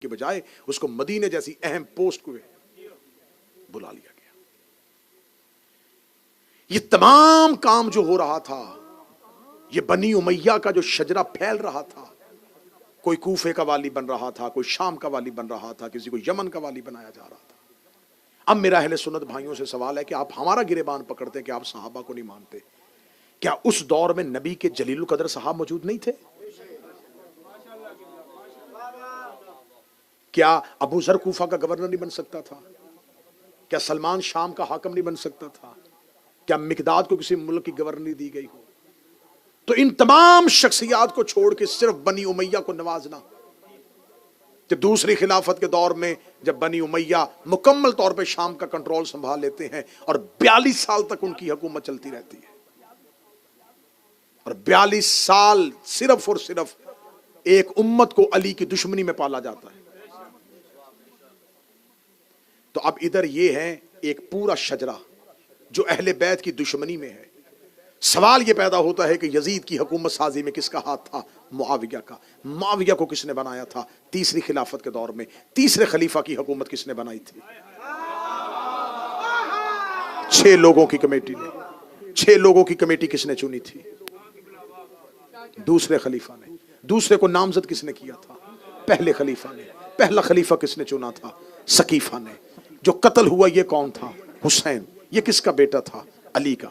کے بجائے اس کو مدینے جیسی اہم پوسٹ کو بلا لیا گیا۔ یہ تمام کام جو ہو رہا تھا، یہ بنی امیہ کا جو شجرہ پھیل رہا تھا، کوئی کوفے کا والی بن رہا تھا، کوئی شام کا والی بن رہا تھا، کسی کو یمن کا والی بنایا جا رہا تھا۔ اب میرا اہل سنت بھائیوں سے سوال ہے کہ آپ ہمارا گریبان پکڑتے کہ آپ صحابہ کو نہیں مانتے، کیا اس دور میں نبی کے جلیل القدر صحابہ موجود نہیں تھے؟ کیا ابو ذر کوفہ کا گورنر نہیں بن سکتا تھا؟ کیا سلمان شام کا حاکم نہیں بن سکتا تھا؟ کیا مقداد کو کسی ملک کی گورنری دی گئی ہو؟ تو ان تمام شخصیات کو چھوڑ کے صرف بنی امیہ کو نوازنا، کہ دوسری خلافت کے دور میں جب بنی امیہ مکمل طور پہ شام کا کنٹرول سنبھال لیتے ہیں اور 42 سال تک ان کی حکومت چلتی رہتی ہے، اور 42 سال صرف اور صرف ایک امت کو علی کی دشمنی میں پالا جاتا ہے۔ تو اب ادھر یہ ہے ایک پورا شجرہ جو اہل بیت کی دشمنی میں ہے۔ سوال یہ پیدا ہوتا ہے کہ یزید کی حکومت سازی میں کس کا ہاتھ تھا؟ معاویہ کا۔ معاویہ کو کس نے بنایا تھا؟ تیسری خلافت کے دور میں تیسرے خلیفہ کی حکومت کس نے بنائی تھی؟ 6 لوگوں کی کمیٹی نے۔ 6 لوگوں کی کمیٹی کس نے چنی تھی؟ دوسرے خلیفہ نے۔ دوسرے کو نامزد کس نے کیا تھا؟ پہلے خلیفہ نے۔ پہلا خلیفہ کس نے چنا تھا؟ سقیفہ نے۔ جو قتل ہوا یہ کون تھا؟ حسین۔ یہ کس کا بیٹا تھا؟ علی کا۔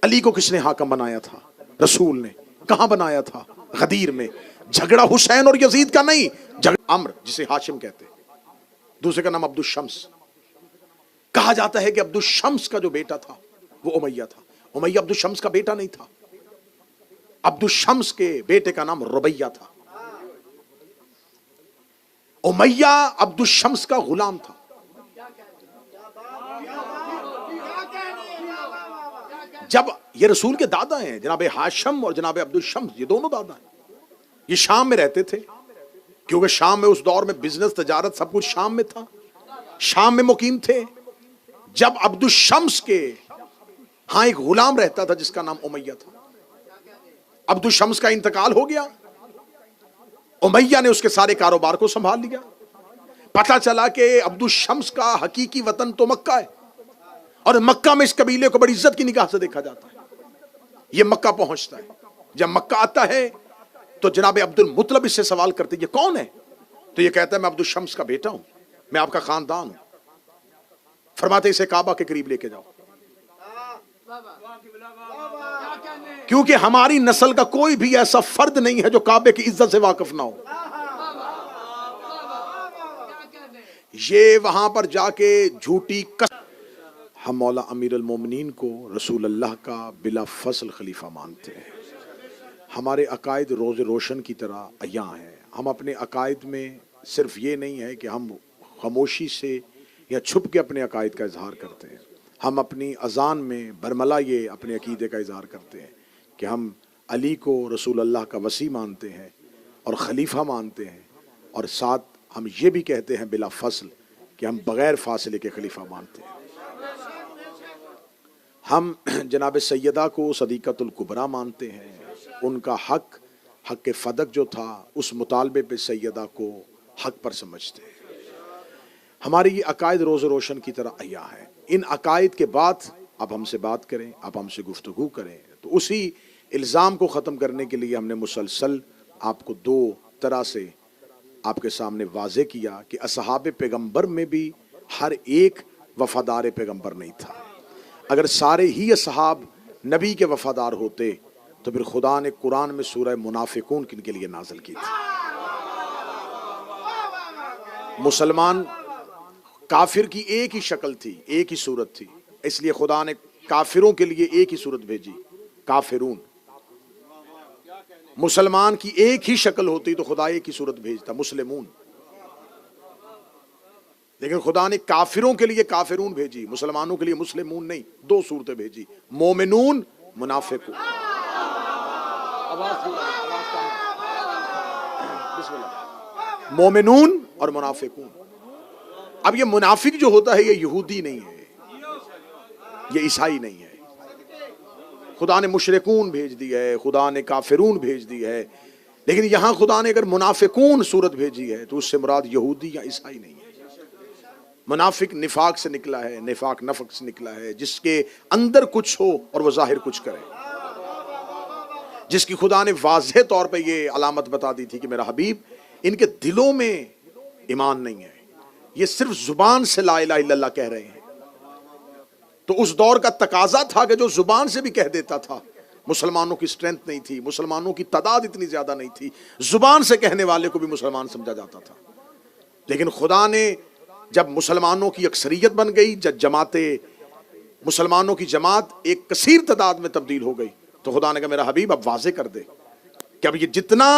علی کو کس نے حاکم بنایا تھا؟ رسول نے۔ کہاں بنایا تھا؟ غدیر میں۔ جھگڑا حسین اور یزید کا نہیں، جھگڑا عمرو جسے ہاشم کہتے، دوسرے کا نام عبد الشمس۔ کہا جاتا ہے کہ عبد الشمس کا جو بیٹا تھا وہ امیہ تھا۔ امیہ عبد الشمس کا بیٹا نہیں تھا، عبد الشمس کے بیٹے کا نام ربیہ تھا۔ امیہ عبد الشمس کا غلام تھا۔ جب یہ رسول کے دادا ہیں جناب ہاشم اور جناب عبد الشمس، یہ دونوں دادا ہیں، یہ شام میں رہتے تھے، کیونکہ شام میں اس دور میں بزنس تجارت سب کچھ شام میں تھا، شام میں مقیم تھے۔ جب عبد الشمس کے ہاں ایک غلام رہتا تھا جس کا نام امیہ تھا، عبد الشمس کا انتقال ہو گیا، امیہ نے اس کے سارے کاروبار کو سنبھال لیا۔ پتہ چلا کہ عبد الشمس کا حقیقی وطن تو مکہ ہے، اور مکہ میں اس قبیلے کو بڑی عزت کی نگاہ سے دیکھا جاتا ہے۔ یہ مکہ پہنچتا ہے، جب مکہ آتا ہے تو جناب عبد المطلب اس سے سوال کرتے یہ کون ہے؟ تو یہ کہتا ہے میں عبد الشمس کا بیٹا ہوں، میں آپ کا خاندان ہوں۔ فرماتے اسے کعبہ کے قریب لے کے جاؤ، کیونکہ ہماری نسل کا کوئی بھی ایسا فرد نہیں ہے جو کعبے کی عزت سے واقف نہ ہو۔ یہ وہاں پر جا کے جھوٹی ہم مولا امیر المومنین کو رسول اللہ کا بلا فصل خلیفہ مانتے ہیں۔ ہمارے عقائد روز روشن کی طرح عیاں ہیں۔ ہم اپنے عقائد میں صرف یہ نہیں ہے کہ ہم خاموشی سے یا چھپ کے اپنے عقائد کا اظہار کرتے ہیں، ہم اپنی اذان میں برملا یہ اپنے عقیدے کا اظہار کرتے ہیں کہ ہم علی کو رسول اللہ کا وصی مانتے ہیں اور خلیفہ مانتے ہیں، اور ساتھ ہم یہ بھی کہتے ہیں بلا فصل کہ ہم بغیر فاصلے کے خلیفہ مانتے ہیں۔ ہم جناب سیدہ کو صدیقۃ الکبریٰ مانتے ہیں، ان کا حق فدق جو تھا اس مطالبے پہ سیدہ کو حق پر سمجھتے ہیں۔ ہماری یہ عقائد روز روشن کی طرح عیاں ہیں۔ ان عقائد کے بعد آپ ہم سے بات کریں، آپ ہم سے گفتگو کریں، تو اسی الزام کو ختم کرنے کے لیے ہم نے مسلسل آپ کو 2 طرح سے آپ کے سامنے واضح کیا کہ اصحاب پیغمبر میں بھی ہر ایک وفادار پیغمبر نہیں تھا۔ اگر سارے ہی اصحاب نبی کے وفادار ہوتے تو پھر خدا نے قرآن میں سورہ منافقون کن کے لیے نازل کی تھی؟ مسلمان کافر کی ایک ہی شکل تھی، ایک ہی صورت تھی، اس لیے خدا نے کافروں کے لیے ایک ہی صورت بھیجی، کافرون۔ مسلمان کی ایک ہی شکل ہوتی تو خدا ایک ہی صورت بھیجتا، مسلمون۔ لیکن خدا نے کافروں کے لیے کافرون بھیجی، مسلمانوں کے لیے مسلمون نہیں، 2 صورتیں بھیجی، مومنون، منافقون۔ مومنون اور منافقون۔ اب یہ منافق جو ہوتا ہے یہ یہودی نہیں ہے، یہ عیسائی نہیں ہے۔ خدا نے مشرکون بھیج دی ہے، خدا نے کافرون بھیج دی ہے، لیکن یہاں خدا نے اگر منافقون صورت بھیجی ہے تو اس سے مراد یہودی یا عیسائی نہیں ہے۔ منافق نفاق سے نکلا ہے، نفاق نفق سے نکلا ہے، جس کے اندر کچھ ہو اور وہ ظاہر کچھ کرے، جس کی خدا نے واضح طور پہ یہ علامت بتا دی تھی کہ میرا حبیب ان کے دلوں میں ایمان نہیں ہے، یہ صرف زبان سے لا الہ الا اللہ کہہ رہے ہیں۔ تو اس دور کا تقاضا تھا کہ جو زبان سے بھی کہہ دیتا تھا، مسلمانوں کی سٹرینتھ نہیں تھی، مسلمانوں کی تعداد اتنی زیادہ نہیں تھی، زبان سے کہنے والے کو بھی مسلمان سمجھا جاتا تھا۔ لیکن خدا نے جب مسلمانوں کی اکثریت بن گئی، جب مسلمانوں کی جماعت ایک کثیر تعداد میں تبدیل ہو گئی، تو خدا نے کہا میرا حبیب اب واضح کر دے کہ اب یہ جتنا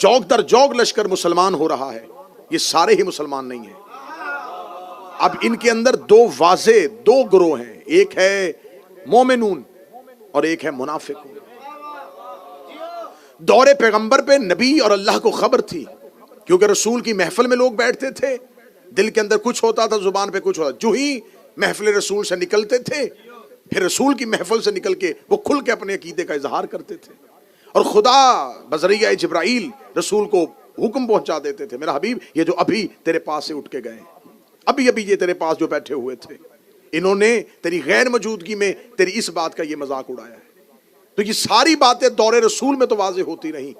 جوگ در جوگ لشکر مسلمان ہو رہا ہے یہ سارے ہی مسلمان نہیں ہیں۔ اب ان کے اندر دو واضح دو گروہ ہیں، ایک ہے مومنون اور ایک ہے منافقون۔ دور پیغمبر پہ نبی اور اللہ کو خبر تھی، کیونکہ رسول کی محفل میں لوگ بیٹھتے تھے، دل کے اندر کچھ ہوتا تھا، زبان پہ کچھ ہوتا، جو ہی محفل رسول سے نکلتے تھے پھر رسول کی محفل سے نکل کے وہ کھل کے اپنے عقیدے کا اظہار کرتے تھے، اور خدا بذریعہ جبرائیل رسول کو حکم پہنچا دیتے تھے میرا حبیب یہ جو ابھی تیرے پاس سے اٹھ کے گئے، ابھی یہ تیرے پاس جو بیٹھے ہوئے تھے، انہوں نے تیری غیر موجودگی میں تیری اس بات کا یہ مذاق اڑایا ہے۔ تو یہ ساری باتیں دور رسول میں تو واضح ہوتی رہیں،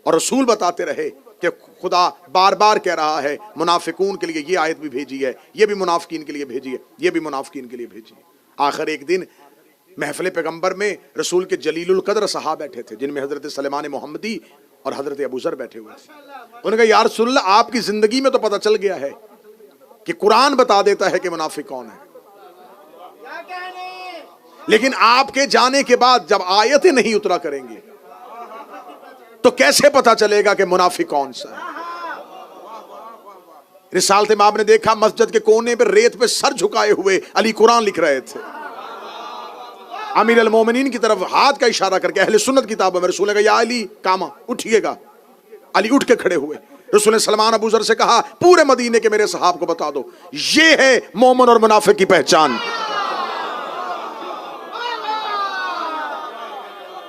اور رسول بتاتے رہے کہ خدا بار بار کہہ رہا ہے منافقون کے لیے یہ آیت بھی بھیجی ہے، یہ بھی منافقین کے لیے بھیجی ہے، یہ بھی منافقین کے لیے بھیجی ہے۔ آخر ایک دن محفل پیغمبر میں رسول کے جلیل القدر صحابہ بیٹھے تھے، جن میں حضرت سلیمان محمدی اور حضرت ابو ذر بیٹھے ہوئے تھے۔ انہوں نے کہا یا رسول اللہ آپ کی زندگی میں تو پتہ چل گیا ہے کہ قرآن بتا دیتا ہے کہ منافق کون ہے، لیکن آپ کے جانے کے بعد جب آیتیں نہیں اترا کریں گے تو کیسے پتا چلے گا کہ منافق کون سا ہے؟ رسالت امام نے دیکھا مسجد کے کونے پہ ریت پہ سر جھکائے ہوئے علی قرآن لکھ رہے تھے، امیر المومنین کی طرف ہاتھ کا اشارہ کر کے اہل سنت کتابوں میں رسول نے کہا یا علی کاما اٹھئے گا، علی اٹھ کے کھڑے ہوئے۔ رسول نے سلمان ابو ذر سے کہا پورے مدینے کے میرے صحاب کو بتا دو یہ ہے مومن اور منافق کی پہچان،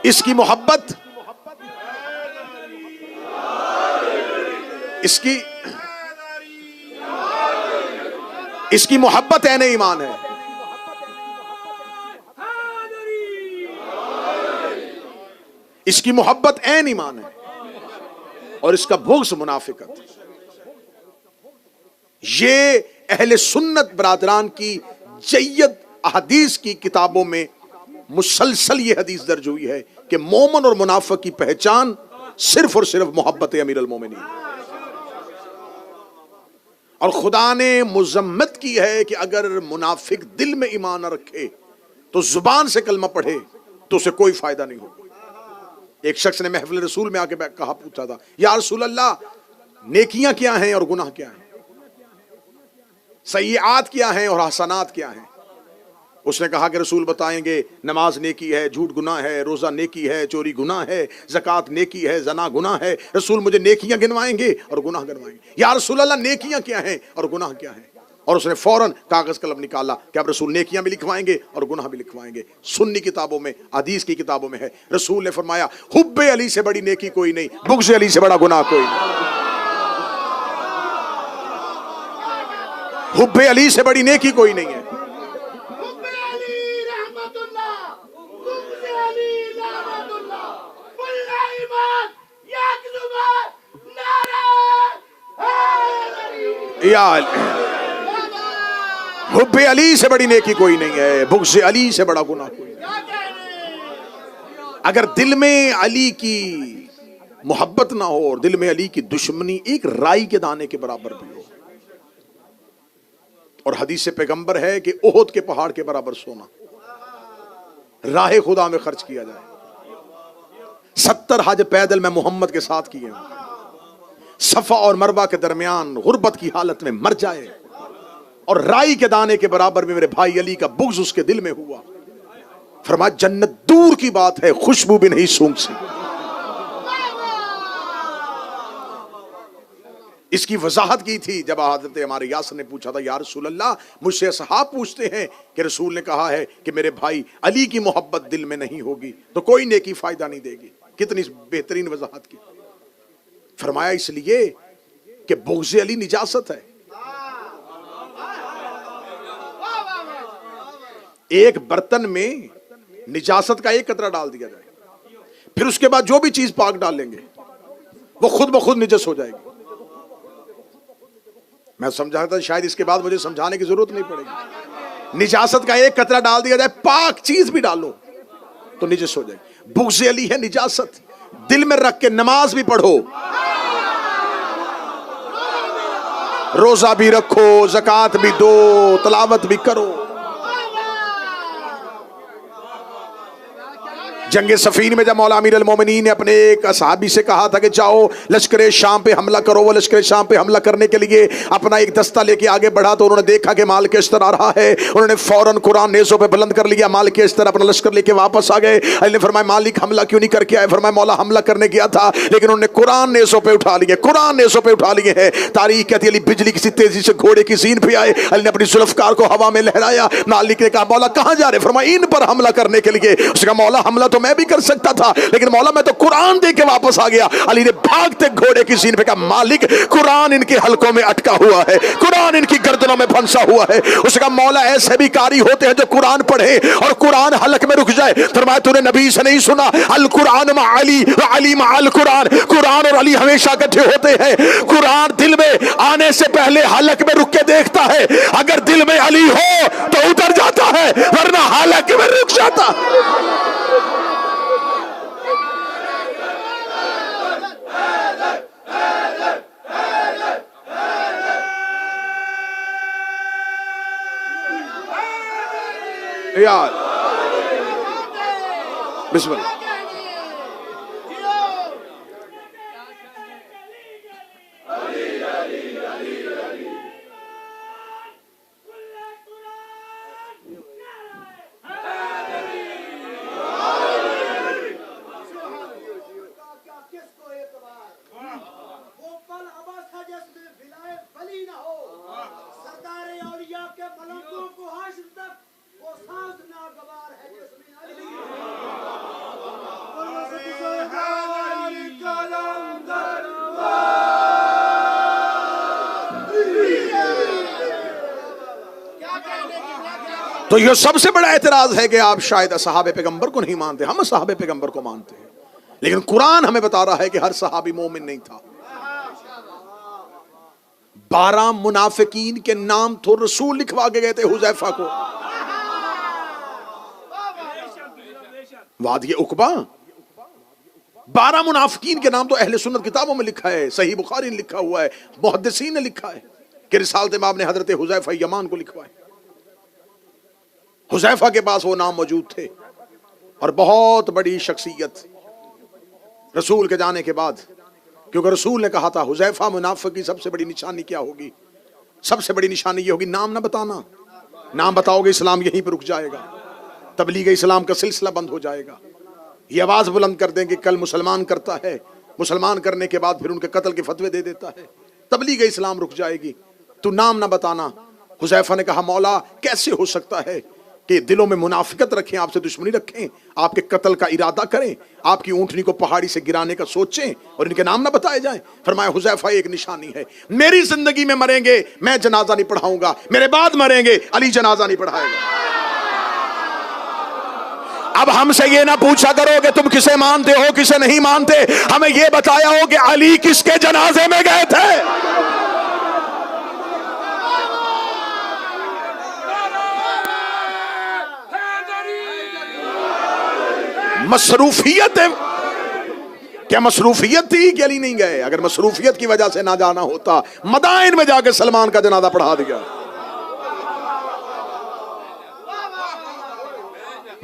اس کی محبت اس کی محبت عین ایمان ہے، اس کی محبت عین ایمان ہے، اور اس کا بغض منافقت۔ یہ اہل سنت برادران کی جید احادیث کی کتابوں میں مسلسل یہ حدیث درج ہوئی ہے کہ مومن اور منافق کی پہچان صرف اور صرف محبت امیر المومنین، اور خدا نے مذمت کی ہے کہ اگر منافق دل میں ایمان نہ رکھے تو زبان سے کلمہ پڑھے تو اسے کوئی فائدہ نہیں ہوگا۔ ایک شخص نے محفل رسول میں آ کے کہا پوچھا تھا یا رسول اللہ نیکیاں کیا ہیں اور گناہ کیا ہیں، سیئات کیا ہیں اور حسنات کیا ہیں؟ اس نے کہا کہ رسول بتائیں گے نماز نیکی ہے، جھوٹ گناہ ہے، روزہ نیکی ہے، چوری گناہ ہے، زکوٰۃ نیکی ہے، زنا گناہ ہے۔ رسول مجھے نیکیاں گنوائیں گے اور گناہ گنوائیں گے۔ یا رسول اللہ نیکیاں کیا ہیں اور گناہ کیا ہیں؟ اور اس نے فوراً کاغذ قلم نکالا کہ اب رسول نیکیاں بھی لکھوائیں گے اور گناہ بھی لکھوائیں گے۔ سنی کتابوں میں حدیث کی کتابوں میں ہے، رسول نے فرمایا حب علی سے بڑی نیکی کوئی نہیں، بغض علی سے بڑا گناہ کوئی نہیں۔ حب علی سے بڑی نیکی کوئی نہیں ہے۔ حب علی سے بڑی نیکی کوئی نہیں ہے، بغض علی سے بڑا گناہ کوئی نہیں۔ اگر دل میں علی کی محبت نہ ہو اور دل میں علی کی دشمنی ایک رائی کے دانے کے برابر بھی ہو، اور حدیث پیغمبر ہے کہ احد کے پہاڑ کے برابر سونا راہ خدا میں خرچ کیا جائے، 70 حج پیدل میں محمد کے ساتھ کیے ہیں، صفا اور مروہ کے درمیان غربت کی حالت میں مر جائے اور رائی کے دانے کے برابر میں میرے بھائی علی کا بغض اس کے دل میں ہوا، فرمایا جنت دور کی بات ہے خوشبو بھی نہیں سونگھ سکتی۔ اس کی وضاحت کی تھی جب حضرت ہمارے یاسر نے پوچھا تھا یا رسول اللہ مجھ سے اصحاب پوچھتے ہیں کہ رسول نے کہا ہے کہ میرے بھائی علی کی محبت دل میں نہیں ہوگی تو کوئی نیکی فائدہ نہیں دے گی۔ کتنی بہترین وضاحت کی۔ فرمایا اس لیے کہ بغض علی نجاست ہے. ایک برتن میں نجاست کا ایک قطرہ ڈال دیا جائے, پھر اس کے بعد جو بھی چیز پاک ڈال لیں گے وہ خود بخود نجس ہو جائے گی. میں سمجھا تھا شاید اس کے بعد مجھے سمجھانے کی ضرورت نہیں پڑے گی. نجاست کا ایک قطرہ ڈال دیا جائے, پاک چیز بھی ڈالو تو نجس ہو جائے گی. بغض علی ہے نجاست. دل میں رکھ کے نماز بھی پڑھو, روزہ بھی رکھو, زکوٰۃ بھی دو, تلاوت بھی کرو. جنگ صفین میں جب مولا امیر المومنین نے اپنے ایک صحابی سے کہا تھا کہ جاؤ لشکر شام پہ حملہ کرو, وہ لشکر شام پہ حملہ کرنے کے لیے اپنا ایک دستہ لے کے آگے بڑھا تو انہوں نے دیکھا کہ مال کے اشتر آ رہا ہے. انہوں نے فوراً قرآن نیزوں پہ بلند کر لیا, مال کے اشتر اپنا لشکر لے کے واپس آ گئے. علی نے فرمایا مالک حملہ کیوں نہیں کر کے آئے؟ فرمایا مولا حملہ کرنے گیا تھا لیکن انہوں نے قرآن نیزوں پہ اٹھا لیے, قرآن نیزوں پہ اٹھا لیے ہیں. تاریخ کہتی ہے علی بجلی کسی تیزی سے گھوڑے کی زین پہ آئے. علی نے اپنی ذوالفقار کو ہوا میں لہرایا. مالک نے کہا مولا کہاں جا رہے؟ فرمایا ان پر حملہ کرنے کے لیے. اس نے کہا مولا حملہ تو میں بھی کر سکتا تھا لیکن مولا میں تو قرآن دے کے واپس آ گیا. علی نے بھاگتے گھوڑے کی زین پہ کہا مالک قرآن ان کے حلقوں میں اٹکا ہوا ہے, قرآن ان کی گردنوں میں پھنسا ہوا ہے. اس نے کہا مولا ایسے بھی قاری ہوتے ہیں جو قرآن پڑھے اور قرآن حلق میں رک جائے. فرمایا تو نے نبی سے نہیں سنا القرآن مع علی وعلی مع القرآن, قرآن اور علی ہمیشہ اکٹھے ہوتے ہیں. قرآن دل میں آنے سے پہلے حلق میں رک کے دیکھتا ہے, اگر دل میں علی ہو تو اتر جاتا ہے ورنہ حلق میں رک جاتا. یار بسم اللہ. تو یہ سب سے بڑا اعتراض ہے کہ آپ شاید صحابہ پیغمبر کو نہیں مانتے. ہم صحابہ پیغمبر کو مانتے ہیں لیکن قرآن ہمیں بتا رہا ہے کہ ہر صحابی مومن نہیں تھا. 12 منافقین کے نام تو رسول لکھوا کے گئے تھے حذیفہ کو. وادی عقبہ 12 منافقین کے نام تو اہل سنت کتابوں میں لکھا ہے, صحیح بخاری نے لکھا ہوا ہے, محدثین نے لکھا ہے کہ رسالت امام نے حضرت حذیفہ یمان کو لکھوا ہے. حذیفہ کے پاس وہ نام موجود تھے اور بہت بڑی شخصیت رسول کے جانے کے بعد, کیونکہ رسول نے کہا تھا حذیفہ منافق کی سب سے بڑی نشانی کیا ہوگی؟ سب سے بڑی نشانی یہ ہوگی نام نہ بتانا. نام بتاؤ گے اسلام یہیں پہ رک جائے گا, تبلیغ اسلام کا سلسلہ بند ہو جائے گا. یہ آواز بلند کر دیں کہ کل مسلمان کرتا ہے, مسلمان کرنے کے بعد پھر ان کے قتل کے فتوے دے دیتا ہے, تبلیغ اسلام رک جائے گی. تو نام نہ بتانا. حذیفہ نے کہا مولا کیسے ہو سکتا ہے کہ دلوں میں منافقت رکھیں, آپ سے دشمنی رکھیں, آپ کے قتل کا ارادہ کریں, آپ کی اونٹنی کو پہاڑی سے گرانے کا سوچیں اور ان کے نام نہ بتائے جائیں. فرمایا حذیفہ ایک نشانی ہے, میری زندگی میں مریں گے میں جنازہ نہیں پڑھاؤں گا, میرے بعد مریں گے علی جنازہ نہیں پڑھائے گا. اب ہم سے یہ نہ پوچھا کرو کہ تم کسے مانتے ہو کسے نہیں مانتے, ہمیں یہ بتایا ہو کہ علی کس کے جنازے میں گئے تھے. مصروفیت کیا مصروفیت تھی کہ علی نہیں گئے؟ اگر مصروفیت کی وجہ سے نہ جانا ہوتا مدائن میں جا کے سلمان کا جنازہ پڑھا دیا.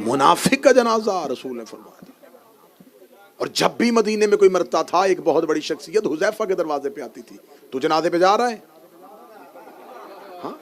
منافق کا جنازہ رسول نے فرمایا. اور جب بھی مدینے میں کوئی مرتا تھا ایک بہت بڑی شخصیت حذیفہ کے دروازے پہ آتی تھی, تو جنازے پہ جا رہا ہے. ہاں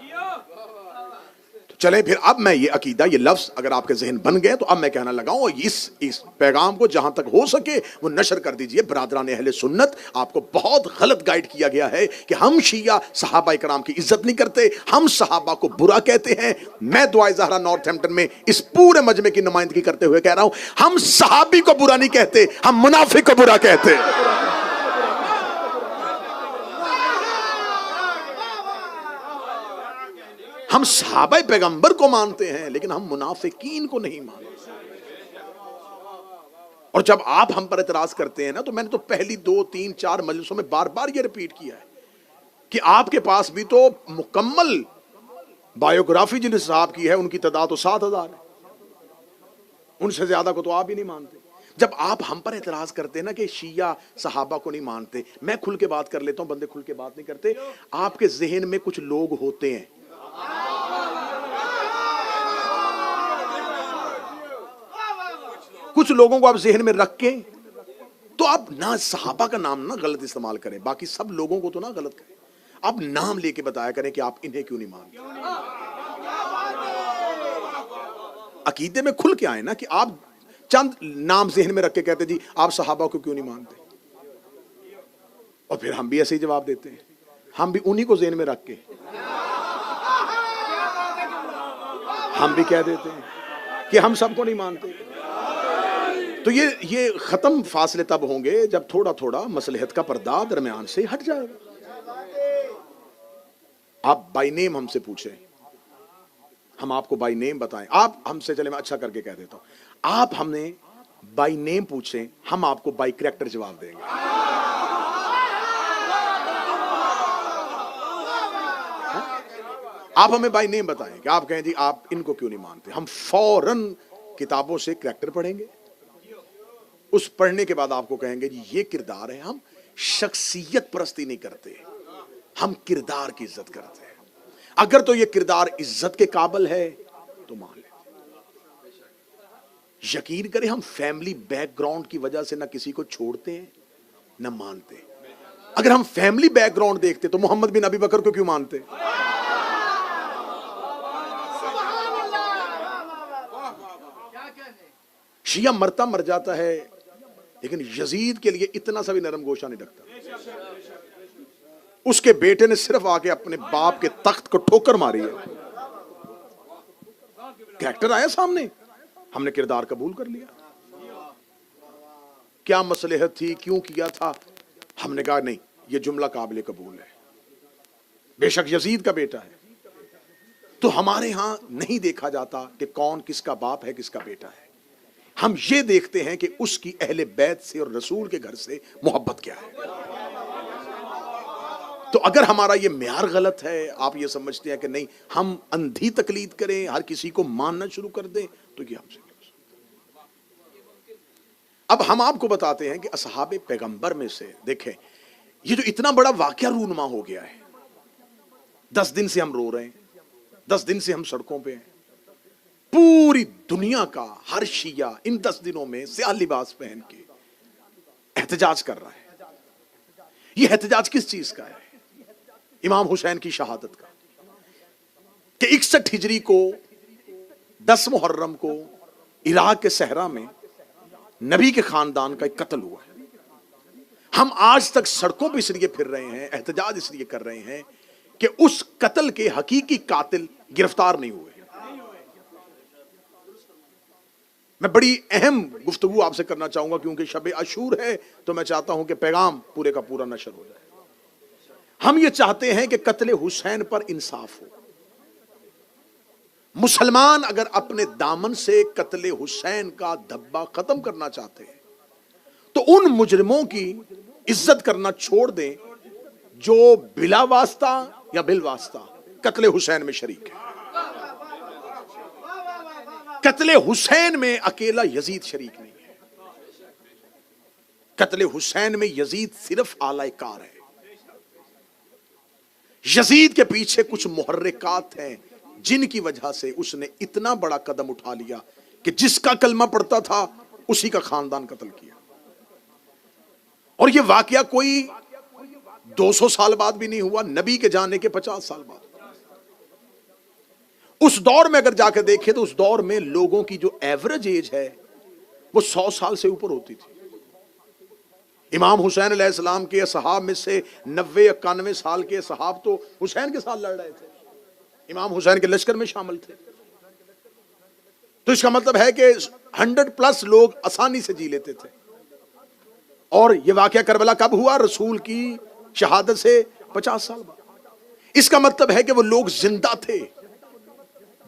چلے پھر اب میں یہ عقیدہ یہ لفظ اگر آپ کے ذہن بن گئے تو اب میں کہنا لگاؤں اس پیغام کو جہاں تک ہو سکے وہ نشر کر دیجئے. برادران اہل سنت آپ کو بہت غلط گائیڈ کیا گیا ہے کہ ہم شیعہ صحابہ کرام کی عزت نہیں کرتے, ہم صحابہ کو برا کہتے ہیں. میں دعائے زہرا نارتھ ہیمپٹن میں اس پورے مجمع کی نمائندگی کرتے ہوئے کہہ رہا ہوں, ہم صحابی کو برا نہیں کہتے, ہم منافق کو برا کہتے. ہم صحابہ پیغمبر کو مانتے ہیں لیکن ہم منافقین کو نہیں مانتے. اور جب آپ ہم پر اعتراض کرتے ہیں نا، تو میں نے تو پہلی 2 3 4 مجلسوں میں بار بار یہ ریپیٹ کیا ہے کہ آپ کے پاس بھی تو مکمل بایوگرافی جن صاحب کی ہے ان کی تعداد تو 7,000 ہے، ان سے زیادہ کو تو آپ ہی نہیں مانتے. جب آپ ہم پر اعتراض کرتے ہیں نا کہ شیعہ صحابہ کو نہیں مانتے، میں کھل کے بات کر لیتا ہوں، بندے کھل کے بات نہیں کرتے. آپ کے ذہن میں کچھ لوگ ہوتے ہیں، کچھ لوگوں کو آپ ذہن میں رکھ کے تو آپ نہ صحابہ کا نام نہ غلط استعمال کریں، باقی سب لوگوں کو تو نہ غلط کریں، آپ نام لے کے بتایا کریں کہ آپ انہیں کیوں نہیں مانتے. عقیدے میں کھل کے آئے نا کہ آپ چند نام ذہن میں رکھ کے کہتے جی آپ صحابہ کو کیوں نہیں مانتے، اور پھر ہم بھی ایسے ہی جواب دیتے ہیں، ہم بھی انہی کو ذہن میں رکھ کے ہم بھی کہہ دیتے ہیں کہ ہم سب کو نہیں مانتے. تو یہ ختم فاصلے تب ہوں گے جب تھوڑا تھوڑا مصلحت کا پردہ درمیان سے ہٹ جائے گا. آپ بائی نیم ہم سے پوچھیں، ہم آپ کو بائی نیم بتائیں. آپ ہم سے، چلے میں اچھا کر کے کہہ دیتا ہوں، آپ ہم نے بائی نیم پوچھیں، ہم آپ کو بائی کریکٹر جواب دیں گے. آپ ہمیں بائی نیم بتائیں کہ آپ کہیں جی آپ ان کو کیوں نہیں مانتے، ہم فوراً کتابوں سے کریکٹر پڑھیں گے، اس پڑھنے کے بعد آپ کو کہیں گے جی یہ کردار ہے. ہم شخصیت پرستی نہیں کرتے، ہم کردار کی عزت کرتے ہیں. اگر تو یہ کردار عزت کے قابل ہے تو مان لیں. یقین کریں ہم فیملی بیک گراؤنڈ کی وجہ سے نہ کسی کو چھوڑتے ہیں نہ مانتے. اگر ہم فیملی بیک گراؤنڈ دیکھتے تو محمد بن ابی بکر کو کیوں مانتے؟ شیعہ مرتا مر جاتا ہے لیکن یزید کے لیے اتنا سا بھی نرم گوشہ نہیں رکھتا. اس کے بیٹے نے صرف آ کے اپنے باپ کے تخت کو ٹھوکر ماری ہے، کریکٹر آیا سامنے، ہم نے کردار قبول کر لیا. کیا مصلحت تھی، کیوں کیا تھا، ہم نے کہا نہیں یہ جملہ قابل قبول ہے، بے شک یزید کا بیٹا ہے. تو ہمارے ہاں نہیں دیکھا جاتا کہ کون کس کا باپ ہے کس کا بیٹا ہے، ہم یہ دیکھتے ہیں کہ اس کی اہل بیت سے اور رسول کے گھر سے محبت کیا ہے. تو اگر ہمارا یہ معیار غلط ہے، آپ یہ سمجھتے ہیں کہ نہیں ہم اندھی تقلید کریں، ہر کسی کو ماننا شروع کر دیں، تو یہ ہم سے نہیں ہو سکتا. اب ہم آپ کو بتاتے ہیں کہ اصحاب پیغمبر میں سے دیکھیں یہ جو اتنا بڑا واقعہ رونما ہو گیا ہے، 10 دن سے ہم رو رہے ہیں، 10 دن سے ہم سڑکوں پہ ہیں، پوری دنیا کا ہر شیعہ ان 10 دنوں میں سیاہ لباس پہن کے احتجاج کر رہا ہے. یہ احتجاج کس چیز کا ہے؟ امام حسین کی شہادت کا، کہ 61 ہجری کو 10 محرم کو عراق کے صحرا میں نبی کے خاندان کا ایک قتل ہوا ہے. ہم آج تک سڑکوں پہ اس لیے پھر رہے ہیں، احتجاج اس لیے کر رہے ہیں کہ اس قتل کے حقیقی قاتل گرفتار نہیں ہوئے. میں بڑی اہم گفتگو آپ سے کرنا چاہوں گا کیونکہ شب عاشور ہے، تو میں چاہتا ہوں کہ پیغام پورے کا پورا نشر ہو جائے. ہم یہ چاہتے ہیں کہ قتل حسین پر انصاف ہو. مسلمان اگر اپنے دامن سے قتل حسین کا دھبا ختم کرنا چاہتے ہیں تو ان مجرموں کی عزت کرنا چھوڑ دیں جو بلا واسطہ یا بالواسطہ قتل حسین میں شریک ہے. قتل حسین میں اکیلا یزید شریک نہیں ہے، قتل حسین میں یزید صرف اعلی کار ہے. یزید کے پیچھے کچھ محرکات ہیں جن کی وجہ سے اس نے اتنا بڑا قدم اٹھا لیا کہ جس کا کلمہ پڑھتا تھا اسی کا خاندان قتل کیا. اور یہ واقعہ کوئی 200 سال بعد بھی نہیں ہوا، نبی کے جانے کے 50 سال بعد. اس دور میں اگر جا کے دیکھیں تو اس دور میں لوگوں کی جو ایوریج ایج ہے وہ 100 سال سے اوپر ہوتی تھی. امام حسین علیہ السلام کے اصحاب میں سے 90-91 سال کے صحاب تو حسین کے ساتھ لڑ رہے تھے، امام حسین کے لشکر میں شامل تھے. تو اس کا مطلب ہے کہ 100+ لوگ آسانی سے جی لیتے تھے. اور یہ واقعہ کربلا کب ہوا؟ رسول کی شہادت سے 50 سال بعد. اس کا مطلب ہے کہ وہ لوگ زندہ تھے.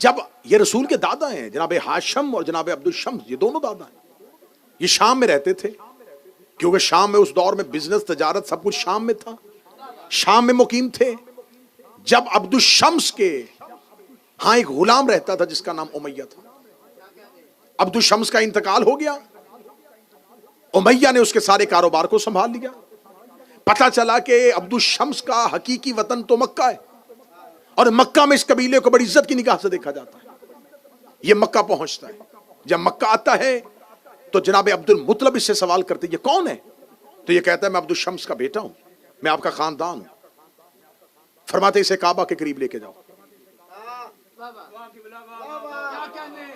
جب یہ رسول کے دادا ہیں جناب ہاشم اور جناب عبد الشمس، یہ دونوں دادا ہیں، یہ شام میں رہتے تھے، کیونکہ شام میں اس دور میں بزنس تجارت سب کچھ شام میں تھا، شام میں مقیم تھے۔ جب عبد الشمس کے ہاں ایک غلام رہتا تھا جس کا نام امیہ تھا، عبد الشمس کا انتقال ہو گیا، امیہ نے اس کے سارے کاروبار کو سنبھال لیا۔ پتہ چلا کہ عبد الشمس کا حقیقی وطن تو مکہ ہے، اور مکہ میں اس قبیلے کو بڑی عزت کی نگاہ سے دیکھا جاتا ہے۔ یہ مکہ پہنچتا ہے، جب مکہ آتا ہے تو جناب عبد المطلب اس سے سوال کرتے یہ کون ہے؟ تو یہ کہتا ہے میں عبد الشمس کا بیٹا ہوں، میں آپ کا خاندان ہوں۔ فرماتے اسے کعبہ کے قریب لے کے جاؤ،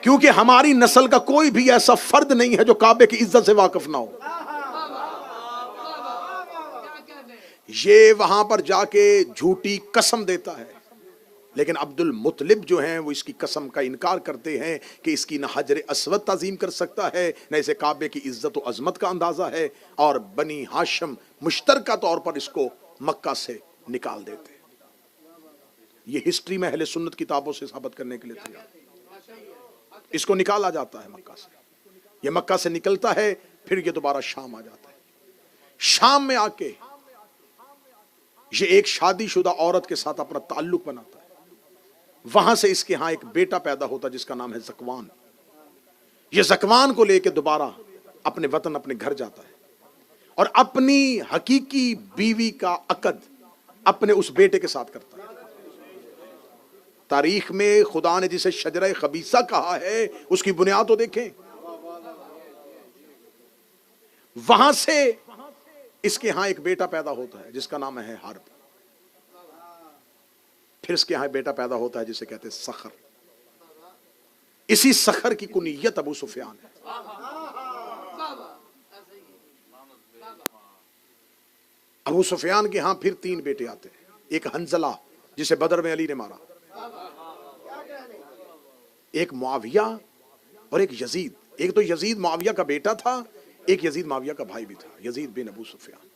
کیونکہ ہماری نسل کا کوئی بھی ایسا فرد نہیں ہے جو کعبے کی عزت سے واقف نہ ہو۔ یہ وہاں پر جا کے جھوٹی قسم دیتا ہے، لیکن عبد المطلب جو ہیں وہ اس کی قسم کا انکار کرتے ہیں کہ اس کی نہ حجر اسود تعظیم کر سکتا ہے، نہ اسے کعبے کی عزت و عظمت کا اندازہ ہے، اور بنی ہاشم مشترکہ طور پر اس کو مکہ سے نکال دیتے ہیں۔ یہ ہسٹری میں اہل سنت کتابوں سے ثابت کرنے کے لیے تیار، اس کو نکالا جاتا ہے مکہ سے، یہ مکہ سے نکلتا ہے، پھر یہ دوبارہ شام آ جاتا ہے۔ شام میں آ کے یہ ایک شادی شدہ عورت کے ساتھ اپنا تعلق بناتا ہے، وہاں سے اس کے ہاں ایک بیٹا پیدا ہوتا جس کا نام ہے زکوان۔ یہ زکوان کو لے کے دوبارہ اپنے وطن اپنے گھر جاتا ہے، اور اپنی حقیقی بیوی کا عقد اپنے اس بیٹے کے ساتھ کرتا ہے۔ تاریخ میں خدا نے جسے شجرہ خبیثہ کہا ہے اس کی بنیاد تو دیکھیں۔ وہاں سے اس کے ہاں ایک بیٹا پیدا ہوتا ہے جس کا نام ہے حرب، پھر اس کے ہاں بیٹا پیدا ہوتا ہے جسے کہتے ہیں سخر۔ اسی سخر کی کنیت ابو سفیان ہے۔ ابو سفیان کے ہاں پھر 3 بیٹے آتے ہیں، ایک حنزلہ جسے بدر میں علی نے مارا، ایک معاویہ، اور ایک یزید۔ ایک تو یزید معاویہ کا بیٹا تھا، ایک یزید معاویہ کا بھائی بھی تھا، یزید بن ابو سفیان۔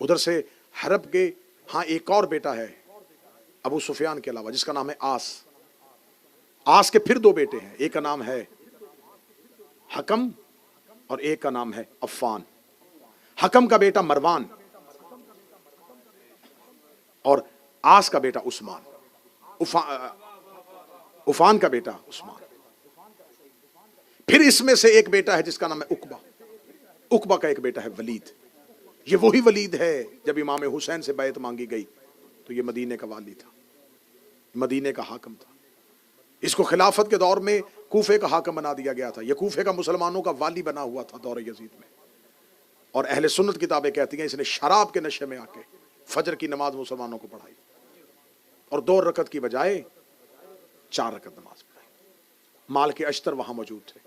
ادھر سے حرب کے ہاں ایک اور بیٹا ہے ابو سفیان کے علاوہ جس کا نام ہے آس۔ آس کے پھر 2 بیٹے ہیں، ایک کا نام ہے حکم اور ایک کا نام ہے عفان۔ حکم کا بیٹا مروان اور آس کا بیٹا عثمان، عفان کا بیٹا عثمان۔ پھر اس میں سے ایک بیٹا ہے جس کا نام ہے عقبہ، عقبہ کا ایک بیٹا ہے ولید۔ یہ وہی ولید ہے جب امام حسین سے بیعت مانگی گئی تو یہ مدینے کا والی تھا، مدینے کا حاکم تھا۔ اس کو خلافت کے دور میں کوفے کا حاکم بنا دیا گیا تھا، یہ کوفے کا مسلمانوں کا والی بنا ہوا تھا دور یزید میں۔ اور اہل سنت کتابیں کہتی ہیں اس نے شراب کے نشے میں آ کے فجر کی نماز مسلمانوں کو پڑھائی، اور 2 رکعت کی بجائے 4 رکعت نماز پڑھائی۔ مال کے اشتر وہاں موجود تھے،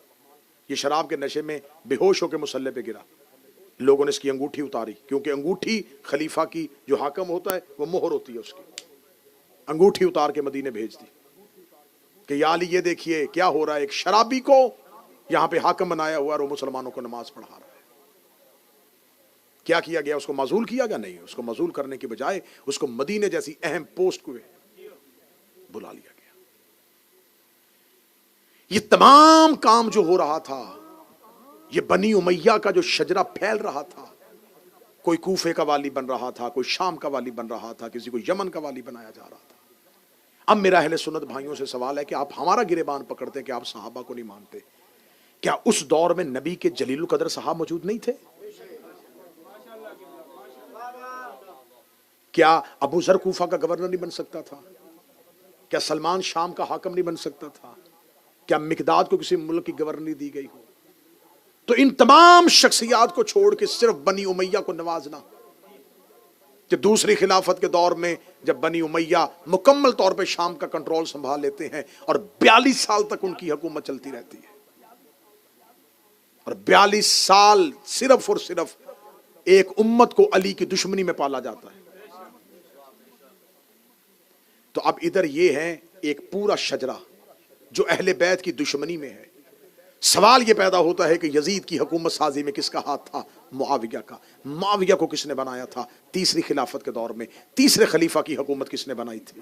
یہ شراب کے نشے میں بے ہوش ہو کے مصلی پہ گرا، لوگوں نے اس کی انگوٹھی اتاری، کیونکہ انگوٹھی خلیفہ کی جو حاکم ہوتا ہے وہ مہر ہوتی ہے اس کی۔ انگوٹھی اتار کے مدینے بھیج دی کہ یا علی یہ دیکھیے کیا ہو رہا ہے، ایک شرابی کو یہاں پہ حاکم بنایا ہوا اور وہ مسلمانوں کو نماز پڑھا رہا ہے۔ کیا کیا گیا؟ اس کو معزول کیا گیا؟ نہیں، اس کو معزول کرنے کی بجائے اس کو مدینے جیسی اہم پوسٹ کو بلا لیا گیا۔ یہ تمام کام جو ہو رہا تھا، یہ بنی امیہ کا جو شجرہ پھیل رہا تھا، کوئی کوفے کا والی بن رہا تھا، کوئی شام کا والی بن رہا تھا، کسی کو یمن کا والی بنایا جا رہا تھا۔ اب میرا اہل سنت بھائیوں سے سوال ہے کہ آپ ہمارا گریبان پکڑتے کہ آپ صحابہ کو نہیں مانتے، کیا اس دور میں نبی کے جلیل القدر صحابہ موجود نہیں تھے؟ کیا ابو ذر کوفہ کا گورنر نہیں بن سکتا تھا؟ کیا سلمان شام کا حاکم نہیں بن سکتا تھا؟ کیا مقداد کو کسی ملک کی گورنری دی گئی ہو؟ تو ان تمام شخصیات کو چھوڑ کے صرف بنی امیہ کو نوازنا، کہ دوسری خلافت کے دور میں جب بنی امیہ مکمل طور پہ شام کا کنٹرول سنبھال لیتے ہیں اور 42 سال تک ان کی حکومت چلتی رہتی ہے، اور 42 سال صرف اور صرف ایک امت کو علی کی دشمنی میں پالا جاتا ہے۔ تو اب ادھر یہ ہے ایک پورا شجرہ جو اہل بیت کی دشمنی میں ہے۔ سوال یہ پیدا ہوتا ہے کہ یزید کی حکومت سازی میں کس کا ہاتھ تھا؟ معاویہ کا۔ معاویہ کو کس نے بنایا تھا؟ تیسری خلافت کے دور میں تیسرے خلیفہ کی حکومت کس نے بنائی تھی؟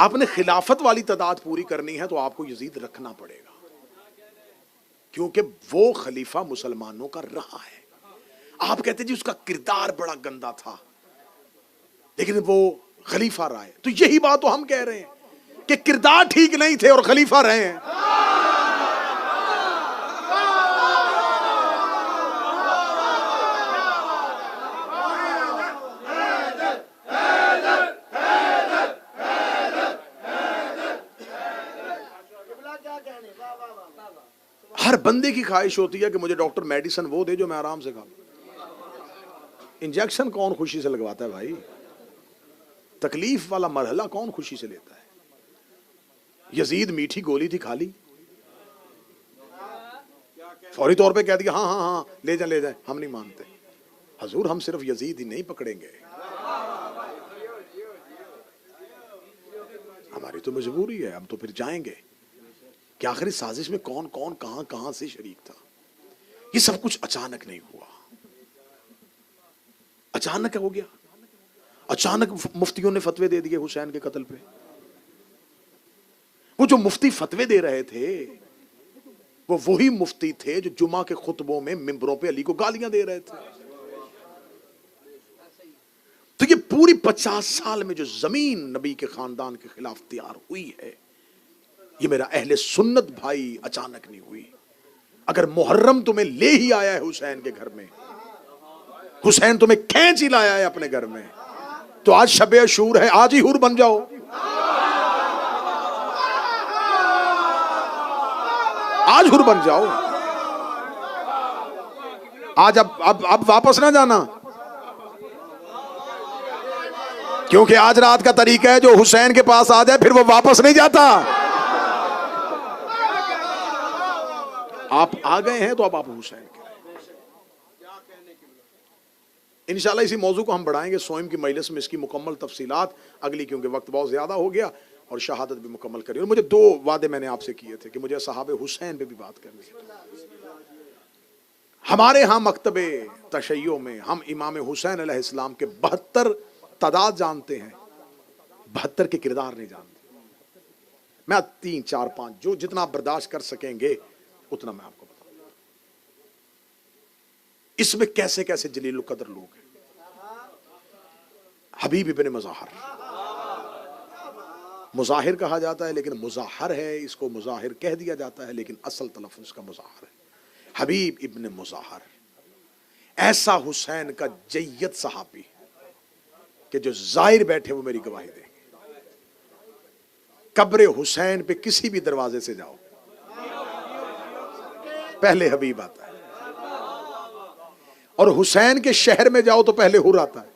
آپ نے خلافت والی تعداد پوری کرنی ہے تو آپ کو یزید رکھنا پڑے گا، کیونکہ وہ خلیفہ مسلمانوں کا رہا ہے۔ آپ کہتے جی اس کا کردار بڑا گندا تھا لیکن وہ خلیفہ رہا ہے، تو یہی بات تو ہم کہہ رہے ہیں کہ کردار ٹھیک نہیں تھے اور خلیفہ رہے ہیں۔ ہر بندے کی خواہش ہوتی ہے کہ مجھے ڈاکٹر میڈیسن وہ دے جو میں آرام سے کھاؤں۔ انجیکشن کون خوشی سے لگواتا ہے بھائی؟ تکلیف والا مرحلہ کون خوشی سے لیتا ہے؟ یزید میٹھی گولی تھی، کھا لی، فوری طور پہ کہہ دیا ہاں ہاں ہاں لے جائیں لے جائیں، ہم نہیں مانتے۔ حضور ہم صرف یزید ہی نہیں پکڑیں گے، ہماری تو مجبوری ہے، ہم تو پھر جائیں گے کہ آخری سازش میں کون کون کہاں کہاں سے شریک تھا۔ یہ سب کچھ اچانک نہیں ہوا، اچانک ہو گیا۔ اچانک مفتیوں نے فتوے دے دیے حسین کے قتل پہ۔ وہ جو مفتی فتوے دے رہے تھے وہ وہی مفتی تھے جو جمعہ کے خطبوں میں ممبروں پہ علی کو گالیاں دے رہے تھے۔ تو یہ پوری 50 سال میں جو زمین نبی کے خاندان کے خلاف تیار ہوئی ہے، یہ میرا اہل سنت بھائی اچانک نہیں ہوئی۔ اگر محرم تمہیں لے ہی آیا ہے حسین کے گھر میں، حسین تمہیں کھینچ ہی لایا ہے اپنے گھر میں، تو آج شب عاشور ہے، آج ہی حور بن جاؤ۔ آج حور بن جاؤ، آج اب واپس نہ جانا، کیونکہ آج رات کا طریقہ ہے جو حسین کے پاس آ جائے پھر وہ واپس نہیں جاتا۔ آپ آ گئے ہیں تو اب آپ حسین کے انشاءاللہ اسی موضوع کو ہم بڑھائیں گے سوئم کی مجلس میں، اس کی مکمل تفصیلات اگلی، کیونکہ وقت بہت زیادہ ہو گیا اور شہادت بھی مکمل کری۔ اور مجھے 2 وعدے میں نے آپ سے کیے تھے کہ مجھے صحابہ حسین پہ بھی بات کرنی ہے۔ ہمارے ہاں مکتب تشیع میں ہم امام حسین علیہ السلام کے 72 تعداد جانتے ہیں، 72 کے کردار نہیں جانتے۔ میں 3 4 5 جو جتنا آپ برداشت کر سکیں گے اتنا میں آپ کو بتاؤں گا۔ اس میں کیسے کیسے جلیل القدر لوگ ہیں۔ حبیب ابن مظاہر، مظاہر کہا جاتا ہے لیکن مظاہر ہے، اس کو مظاہر کہہ دیا جاتا ہے لیکن اصل تلفظ اس کا مظاہر ہے۔ حبیب ابن مظاہر ایسا حسین کا جید صحابی کہ جو ظاہر بیٹھے وہ میری گواہی دیں گے۔ قبر حسین پہ کسی بھی دروازے سے جاؤ پہلے حبیب آتا ہے، اور حسین کے شہر میں جاؤ تو پہلے حر آتا ہے۔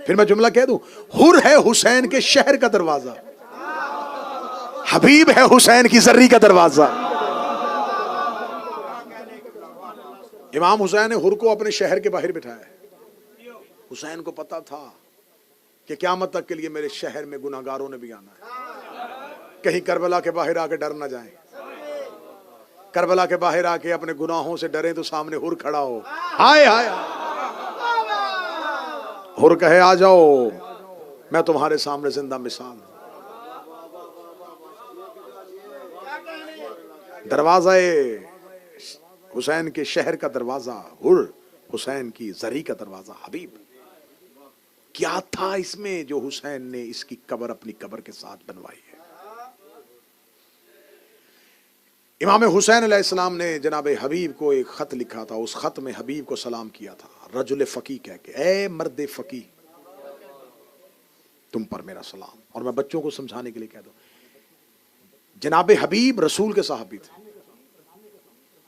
پھر میں جملہ کہہ دوں، حر ہے حسین کے شہر کا دروازہ، حبیب ہے حسین کی زری کا دروازہ۔ امام حسین نے حر کو اپنے شہر کے باہر بٹھایا ہے۔ حسین کو پتا تھا کہ قیامت تک کے لیے میرے شہر میں گناہگاروں نے بھی آنا ہے، کہیں کربلا کے باہر آ کے ڈر نہ جائیں، کربلا کے باہر آ کے اپنے گناہوں سے ڈریں تو سامنے حر کھڑا ہو، ہائے ہائے حر کہے آ جاؤ میں تمہارے سامنے زندہ مثال ہوں۔ دروازہ حسین کے شہر کا دروازہ حر، حسین کی زری کا دروازہ حبیب۔ کیا تھا اس میں جو حسین نے اس کی قبر اپنی قبر کے ساتھ بنوائی ہے؟ امام حسین علیہ السلام نے جناب حبیب کو ایک خط لکھا تھا، اس خط میں حبیب کو سلام کیا تھا رجل فقی کہہ کے، اے مرد فقی تم پر میرا سلام۔ اور میں بچوں کو سمجھانے کے لیے کہہ دوں، جناب حبیب رسول کے صحابی تھے۔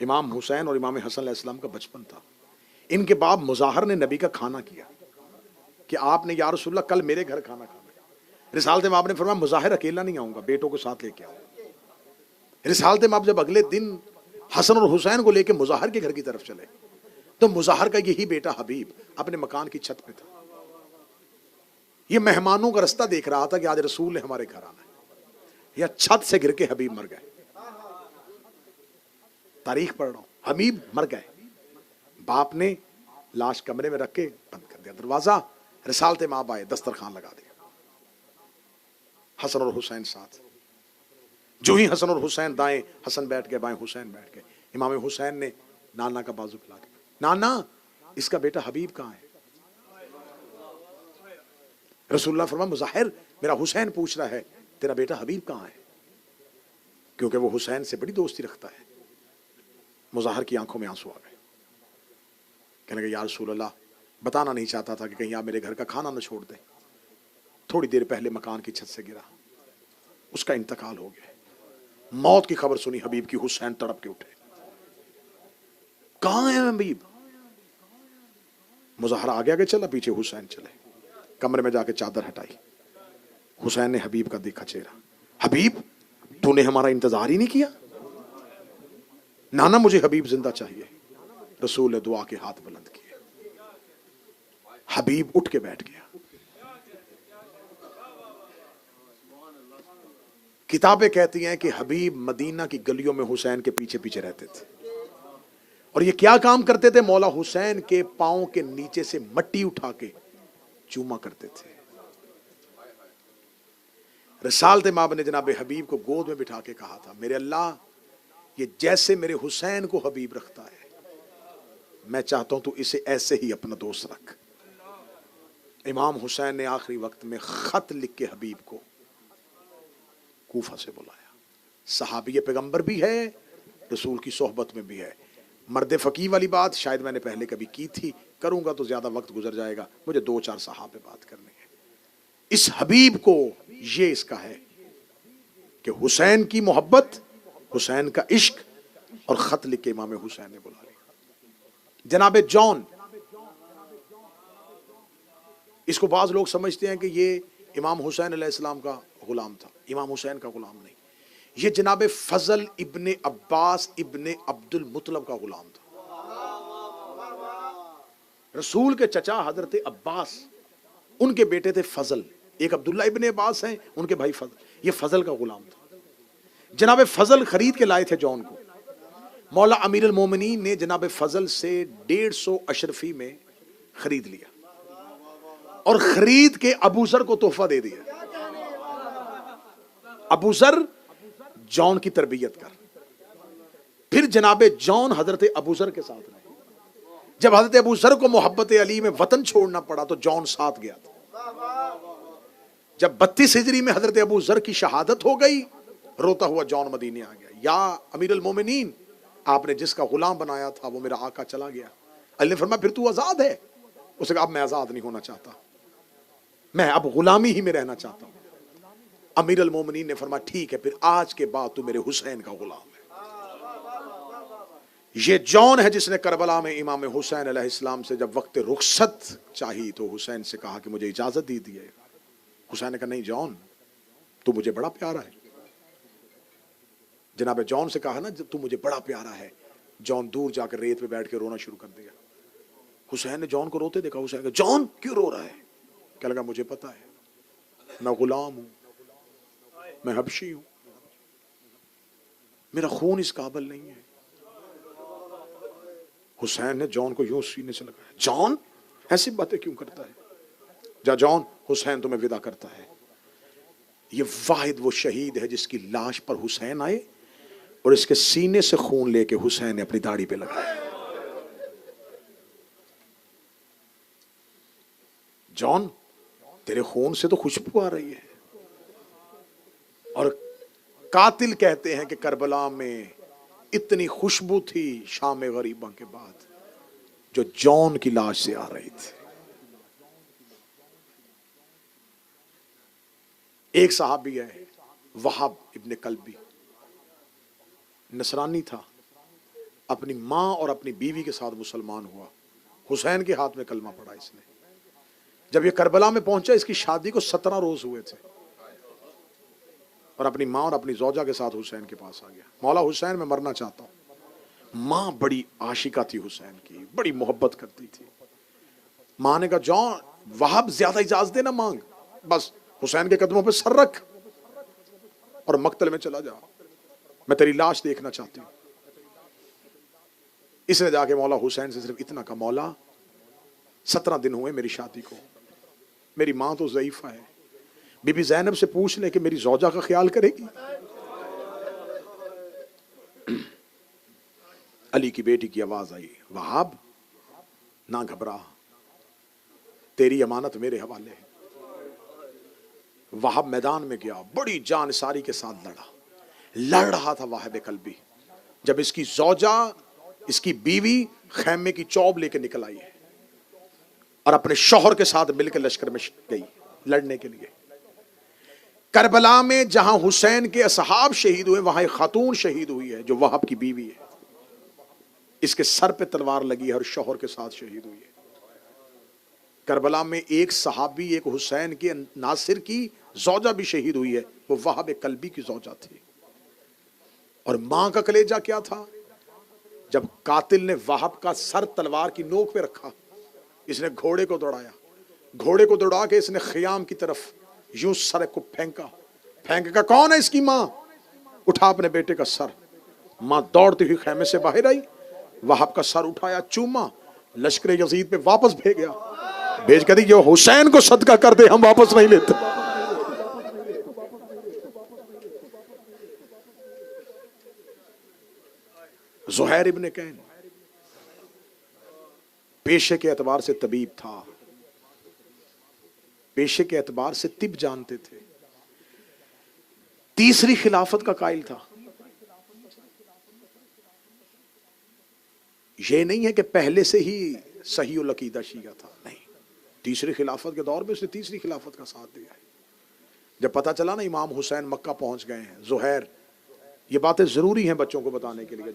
امام حسین اور امام حسن علیہ السلام کا بچپن تھا، ان کے باپ مظاہر نے نبی کا کھانا کیا کہ آپ نے یا رسول اللہ کل میرے گھر کھانا کھانا۔ رسالت میں آپ نے فرمایا مظاہر اکیلا نہیں آؤں گا، بیٹوں کو ساتھ لے کے آؤں گا۔ رسالت میں آپ جب اگلے دن حسن اور حسین کو لے کے مظاہر کے گھر کی طرف چلے تو مظاہر کا یہی بیٹا حبیب اپنے مکان کی چھت پہ تھا۔ یہ مہمانوں کا رستہ دیکھ رہا تھا کہ آج رسول نے ہمارے گھر آنا ہے، یا چھت سے گر کے حبیب مر گئے۔ تاریخ پڑھ رہا ہوں، حبیب مر گئے، باپ نے لاش کمرے میں رکھ کے بند کر دیا دروازہ، رسالت ماں آئے دسترخوان لگا دیا۔ حسن اور حسین ساتھ. جو ہی حسن اور حسین دائیں حسن بیٹھ گئے، بائیں حسین بیٹھ گئے. امام حسین نے نانا کا بازو پھیلا کے، نانا اس کا بیٹا حبیب کہاں ہے؟ رسول اللہ فرمایا مظاہر میرا حسین پوچھ رہا ہے تیرا بیٹا حبیب کہاں ہے، کیونکہ وہ حسین سے بڑی دوستی رکھتا ہے. مظاہر کی آنکھوں میں آنسو آ گئے. کہنے لگے یا رسول اللہ بتانا نہیں چاہتا تھا کہ کہیں آپ میرے گھر کا کھانا نہ چھوڑ دیں. تھوڑی دیر پہلے مکان کی چھت سے گرا، اس کا انتقال ہو گیا. موت کی خبر سنی حبیب کی، حسین تڑپ کے اٹھے. کہاں ہے حبیب؟ مظاہر آگے آگے چلا، پیچھے حسین چلے. کمرے میں جا کے چادر ہٹائی. حسین نے حبیب کا دیکھا چہرہ. حبیب تو نے ہمارا انتظار ہی نہیں کیا؟ نانا مجھے حبیب زندہ چاہیے. رسول نے دعا کے ہاتھ بلند کیے. حبیب اٹھ کے بیٹھ گیا. کتابیں کہتی ہیں کہ حبیب مدینہ کی گلیوں میں حسین کے پیچھے پیچھے رہتے تھے. اور یہ کیا کام کرتے تھے؟ مولا حسین کے پاؤں کے نیچے سے مٹی اٹھا کے چوما کرتے تھے. رسالت مآب نے جناب حبیب کو گود میں بٹھا کے کہا تھا میرے اللہ یہ جیسے میرے حسین کو حبیب رکھتا ہے میں چاہتا ہوں تو اسے ایسے ہی اپنا دوست رکھ. امام حسین نے آخری وقت میں خط لکھ کے حبیب کو کوفہ سے بلایا. صحابی پیغمبر بھی ہے، رسول کی صحبت میں بھی ہے. مرد فقیہ والی بات شاید میں نے پہلے کبھی کی تھی، کروں گا تو زیادہ وقت گزر جائے گا. مجھے 2-4 صحابے بات کرنے ہیں. اس حبیب کو یہ اس کا ہے کہ حسین کی محبت، حسین کا عشق، اور خط لکھ کے امام حسین نے بلا لیا. جناب جون، اس کو بعض لوگ سمجھتے ہیں کہ یہ امام حسین علیہ السلام کا غلام تھا. امام حسین کا غلام نہیں، یہ جناب فضل ابن عباس ابن عبد المطلب کا غلام تھا. رسول کے چچا حضرت عباس، ان کے بیٹے تھے فضل. ایک عبداللہ ابن عباس ہیں، ان کے بھائی فضل. یہ فضل کا غلام تھا. جناب فضل خرید کے لائے تھے جون کو. مولا امیر المومنین نے جناب فضل سے 150 اشرفی میں خرید لیا اور خرید کے ابو ذر کو تحفہ دے دیا. ابو ذر جون کی تربیت کر. پھر جناب جون حضرت ابو ذر کے ساتھ رہے. جب حضرت ابو ذر کو محبت علی میں وطن چھوڑنا پڑا تو جون ساتھ گیا تھا. جب 32 ہجری میں حضرت ابو ذر کی شہادت ہو گئی، روتا ہوا جون مدینے آ گیا. یا امیر المومنین، آپ نے جس کا غلام بنایا تھا وہ میرا آقا چلا گیا. علی نے فرمایا پھر تو آزاد ہے. اس نے کہا اب میں آزاد نہیں ہونا چاہتا، میں اب غلامی ہی میں رہنا چاہتا ہوں. امیر المومنین نے فرمایا ٹھیک ہے پھر آج کے بعد تو میرے حسین کا غلام ہے. یہ جون ہے جس نے کربلا میں امام حسین علیہ السلام سے جب وقت رخصت چاہی تو حسین سے کہا کہ مجھے اجازت دی دیے. حسین نے کہا نہیں جون تو مجھے بڑا پیارا ہے. جناب جون سے کہا نا تو مجھے بڑا پیارا ہے. جون دور جا کر ریت پہ بیٹھ کے رونا شروع کر دیا. حسین نے جون کو روتے دیکھا. حسین نے کہا جون کیوں رو رہا ہے؟ کہنے لگا مجھے پتا ہے میں غلام ہوں، میں حبشی ہوں، میرا خون اس قابل نہیں ہے. حسین نے جون کو یوں سینے سے لگایا. جون ایسی باتیں کیوں کرتا ہے؟ جا جون حسین تمہیں ودا کرتا ہے. یہ واحد وہ شہید ہے جس کی لاش پر حسین آئے اور اس کے سینے سے خون لے کے حسین نے اپنی داڑھی پہ لگایا. جون تیرے خون سے تو خوشبو آ رہی ہے. اور قاتل کہتے ہیں کہ کربلا میں اتنی خوشبو تھی شام غریباں کے بعد جو جون کی لاش سے آ رہی تھی. ایک صحابی ہے وہاب ابن کلبی، نصرانی تھا، اپنی ماں اور اپنی بیوی کے ساتھ مسلمان ہوا. حسین کے ہاتھ میں کلمہ پڑھا اس نے. جب یہ کربلا میں پہنچا اس کی شادی کو 17 روز ہوئے تھے اور اپنی ماں اور اپنی زوجہ کے ساتھ حسین کے پاس آ گیا. مولا حسین میں مرنا چاہتا ہوں. ماں بڑی عاشقہ تھی حسین کی، بڑی محبت کرتی تھی. ماں نے کہا جون وہاب زیادہ اجازت دے نہ مانگ، بس حسین کے قدموں پہ سر رکھ اور مقتل میں چلا جا، میں تیری لاش دیکھنا چاہتی ہوں. اس نے جا کے مولا حسین سے صرف اتنا کہا مولا 17 دن ہوئے میری شادی کو، میری ماں تو ضعیفہ ہے، بی بی زینب سے پوچھ لیں کہ میری زوجہ کا خیال کرے گی. علی کی بیٹی کی آواز آئی, وہاب نہ گھبرا, تیری امانت میرے حوالے ہے. وہاب میدان میں گیا, بڑی جان ساری کے ساتھ لڑ رہا تھا واہب قلبی, جب اس کی زوجہ, اس کی بیوی خیمے کی چوب لے کے نکل آئی ہے اور اپنے شوہر کے ساتھ مل کے لشکر میں گئی لڑنے کے لیے. کربلا میں جہاں حسین کے اصحاب شہید ہوئے, وہاں ایک خاتون شہید ہوئی ہے جو وہاب کی بیوی ہے. اس کے سر پہ تلوار لگی ہے اور شوہر کے ساتھ شہید ہوئی ہے. کربلا میں ایک صحابی, ایک حسین کے ناصر کی زوجہ بھی شہید ہوئی ہے, وہ وہاب قلبی کی زوجہ تھی. اور ماں کا کلیجہ کیا تھا, جب قاتل نے وہاب کا سر تلوار کی نوک پہ رکھا, اس نے گھوڑے کو دوڑایا, گھوڑے کو دوڑا کے اس نے خیام کی طرف یوں سر کو پھینکا, پھینک کا کون ہے اس کی ماں, اٹھا اپنے بیٹے کا سر. ماں دوڑتی ہوئی خیمے سے باہر آئی, وہاب کا سر اٹھایا, چوما, لشکر یزید پہ واپس بھیج کر دی, جو حسین کو صدقہ کر دے ہم واپس نہیں لیتے. زہیر ابن کین پیشے کے اعتبار سے طبیب تھا, پیشے کے اعتبار سے طب جانتے تھے, تیسری خلافت کا قائل تھا. یہ نہیں ہے کہ پہلے سے ہی صحیح العقیدہ شیعہ تھا, نہیں, تیسری خلافت کے دور میں اس نے تیسری خلافت کا ساتھ دیا ہے. جب پتا چلا نا امام حسین مکہ پہنچ گئے ہیں, زہیر, یہ باتیں ضروری ہیں بچوں کو بتانے کے لیے,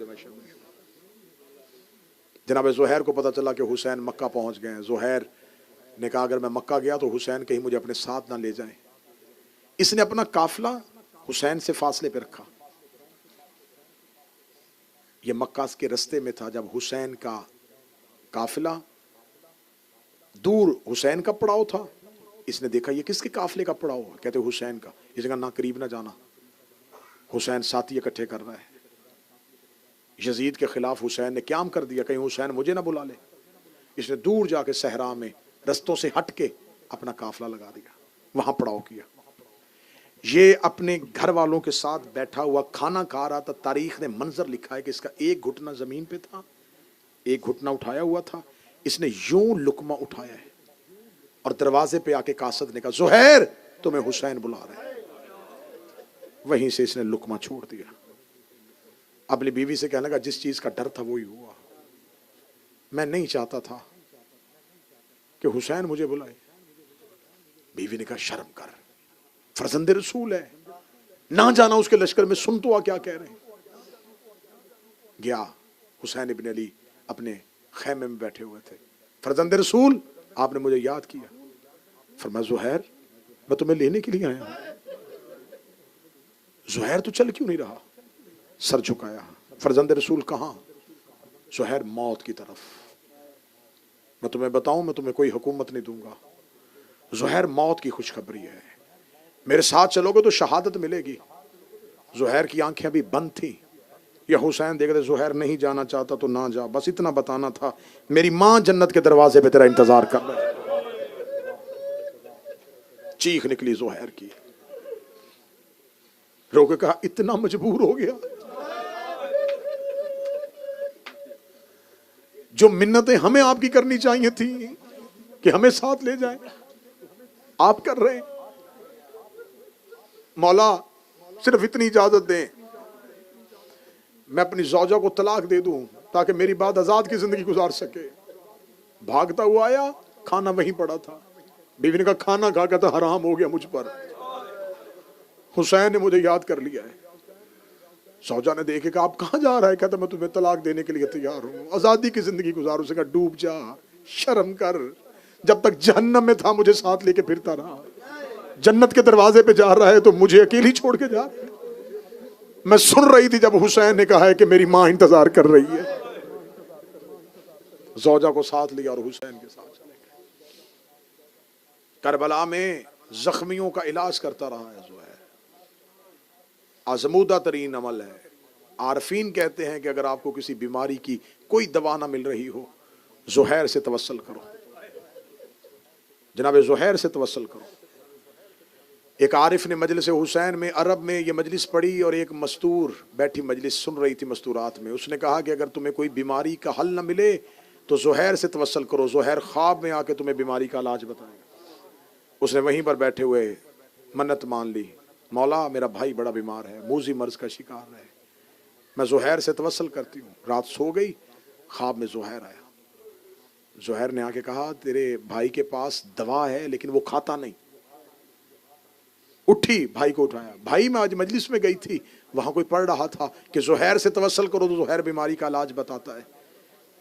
جناب زہیر کو پتا چلا کہ حسین مکہ پہنچ گئے ہیں. زہیر نے کہا اگر میں مکہ گیا تو حسین کہیں مجھے اپنے ساتھ نہ لے جائیں. اس نے اپنا قافلہ حسین سے فاصلے پہ رکھا. یہ مکہ کے رستے میں تھا جب حسین کا قافلہ دور, حسین کا پڑاؤ تھا. اس نے دیکھا یہ کس کے قافلے کا پڑاؤ ہے, کہتے حسین کا. اس نے کہا نہ, قریب نہ جانا, حسین ساتھی اکٹھے کر رہا ہے. یزید کے خلاف حسین نے قیام کر دیا, کہیں حسین مجھے نہ بلا لے. اس نے دور جا کے صحرا میں رستوں سے ہٹ کے اپنا قافلہ لگا دیا, وہاں پڑاؤ کیا. یہ اپنے گھر والوں کے ساتھ بیٹھا ہوا کھانا کھا رہا تھا. تاریخ نے منظر لکھا ہے کہ اس کا ایک گھٹنا زمین پہ تھا, ایک گھٹنا اٹھایا ہوا تھا. اس نے یوں لقمہ اٹھایا ہے اور دروازے پہ آ کے قاصد نے کہا زہیر تمہیں حسین بلا رہے ہیں. وہیں سے اس نے لقمہ چھوڑ دیا. اپنی بیوی سے کہنے لگا جس چیز کا ڈر تھا وہی ہوا, میں نہیں چاہتا تھا کہ حسین مجھے بلائے. بیوی نے کہا شرم کر, فرزند رسول ہے, نہ جانا اس کے لشکر میں, سن تو کیا کہہ رہے ہیں. گیا, حسین ابن علی اپنے خیمے میں بیٹھے ہوئے تھے. فرزند رسول آپ نے مجھے یاد کیا. فرمایا زہیر میں تمہیں لینے کے لیے آیا ہوں. زہیر تو چل کیوں نہیں رہا, سر جھکایا. فرزند رسول کہاں؟ زہیر موت کی طرف. میں تمہیں بتاؤں میں تمہیں کوئی حکومت نہیں دوں گا. زہیر موت کی خوشخبری ہے, میرے ساتھ چلو گے تو شہادت ملے گی. زہیر کی آنکھیں ابھی بند تھیں. یا حسین دیکھ رہے زہیر نہیں جانا چاہتا تو نہ جا, بس اتنا بتانا تھا میری ماں جنت کے دروازے پہ تیرا انتظار کر رہا ہے. چیخ نکلی زہیر کی, رو کے کہا اتنا مجبور ہو گیا, جو منتیں ہمیں آپ کی کرنی چاہیے تھی کہ ہمیں ساتھ لے جائیں, آپ کر رہے ہیں. مولا صرف اتنی اجازت دیں میں اپنی زوجہ کو طلاق دے دوں تاکہ میری بعد آزاد کی زندگی گزار سکے. بھاگتا ہوا آیا, کھانا وہیں پڑا تھا. بیوی نے کہا کھانا کھا کے تو حرام ہو گیا مجھ پر, حسین نے مجھے یاد کر لیا ہے. زوجہ نے دیکھے کہ آپ کہاں جا رہا ہے, کہتا میں تمہیں طلاق دینے کے لیے تیار ہوں, آزادی کی زندگی گزارو. اسے کہا ڈوب جا, شرم کر, جب تک جہنم میں تھا مجھے ساتھ لے کے پھرتا رہا, جنت کے دروازے پہ جا رہا ہے تو مجھے اکیلی چھوڑ کے جا رہا ہے. میں سن رہی تھی جب حسین نے کہا ہے کہ میری ماں انتظار کر رہی ہے. زوجہ کو ساتھ لیا اور حسین کے ساتھ چلے گئے. کربلا میں زخمیوں کا علاج کرتا رہا ہے زہیر. آزمودہ ترین عمل ہے. عارفین کہتے ہیں کہ اگر آپ کو کسی بیماری کی کوئی دوا نہ مل رہی ہو, زہیر سے توسل کرو, جناب زہیر سے توسل کرو. ایک عارف نے مجلس حسین میں عرب میں یہ مجلس پڑھی اور ایک مستور بیٹھی مجلس سن رہی تھی مستورات میں. اس نے کہا کہ اگر تمہیں کوئی بیماری کا حل نہ ملے تو زہیر سے توسل کرو، زہیر خواب میں آ کے تمہیں بیماری کا علاج بتائے گا. اس نے وہیں پر بیٹھے ہوئے منت مان لی، مولا میرا بھائی بڑا بیمار ہے، موذی مرض کا شکار ہے، میں زہیر سے توسل کرتی ہوں. رات سو گئی، خواب میں زہیر آیا. زہیر نے آ کے کہا تیرے بھائی کے پاس دوا ہے لیکن وہ کھاتا نہیں. اٹھی، بھائی کو اٹھایا. بھائی میں آج مجلس میں گئی تھی، وہاں کوئی پڑھ رہا تھا کہ زہیر سے توسل کرو تو زہیر بیماری کا علاج بتاتا ہے.